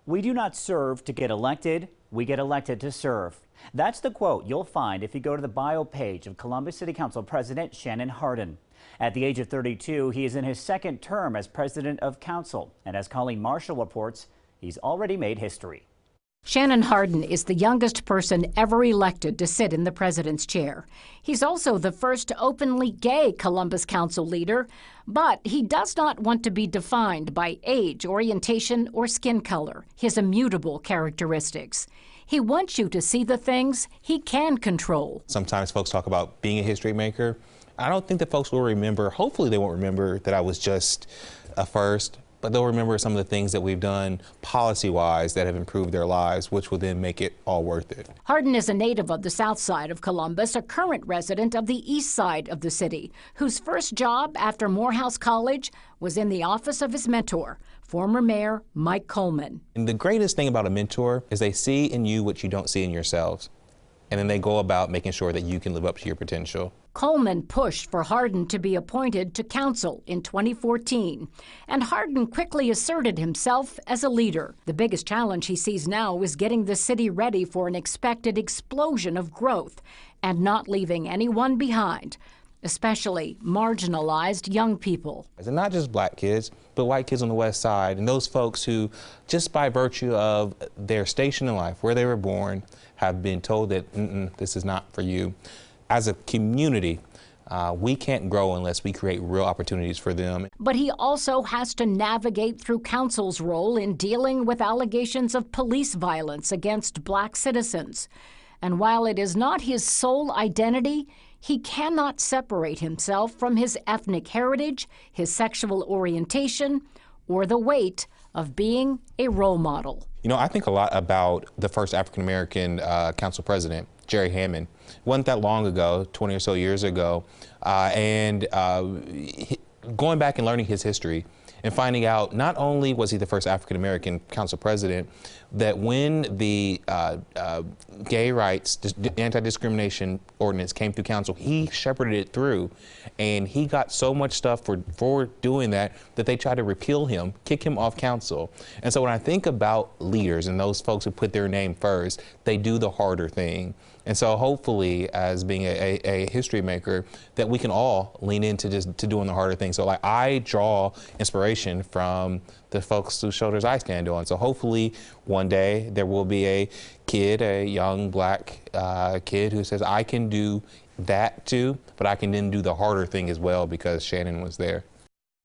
"We do not serve to get elected, we get elected to serve." That's the quote you'll find if you go to the bio page of Columbus City Council President Shannon Hardin. At the age of 32, he is in his second term as president of council, and as Colleen Marshall reports, he's already made history. Shannon Hardin is the youngest person ever elected to sit in the president's chair. He's also the first openly gay Columbus Council leader, but he does not want to be defined by age, orientation, or skin color, his immutable characteristics. He wants you to see the things he can control. Sometimes folks talk about being a history maker. I don't think that folks will remember, hopefully they won't remember that I was just a first, but they'll remember some of the things that we've done policy-wise that have improved their lives, which will then make it all worth it. Hardin is a native of the south side of Columbus, a current resident of the east side of the city, whose first job after Morehouse College was in the office of his mentor, former Mayor Mike Coleman. And the greatest thing about a mentor is they see in you what you don't see in yourselves. And then they go about making sure that you can live up to your potential. Coleman pushed for Hardin to be appointed to council in 2014, and Hardin quickly asserted himself as a leader. The biggest challenge he sees now is getting the city ready for an expected explosion of growth and not leaving anyone behind, especially marginalized young people. And not just black kids, but white kids on the west side, and those folks who, just by virtue of their station in life, where they were born, have been told that this is not for you. As a community, we can't grow unless we create real opportunities for them. But he also has to navigate through council's role in dealing with allegations of police violence against black citizens. And while it is not his sole identity, he cannot separate himself from his ethnic heritage, his sexual orientation, or the weight of being a role model. You know, I think a lot about the first African-American council president, Jerry Hammond. It wasn't that long ago, 20 or so years ago, and going back and learning his history and finding out not only was he the first African-American council president, that when the gay rights, anti-discrimination ordinance came through council, he shepherded it through, and he got so much stuff for doing that they tried to repeal him, kick him off council. And so when I think about leaders and those folks who put their name first, they do the harder thing. And so hopefully, as being a history maker, that we can all lean into just doing the harder thing. So like, I draw inspiration from the folks whose shoulders I stand on. So hopefully one day there will be a kid, a young black kid who says, I can do that too, but I can then do the harder thing as well because Shannon was there.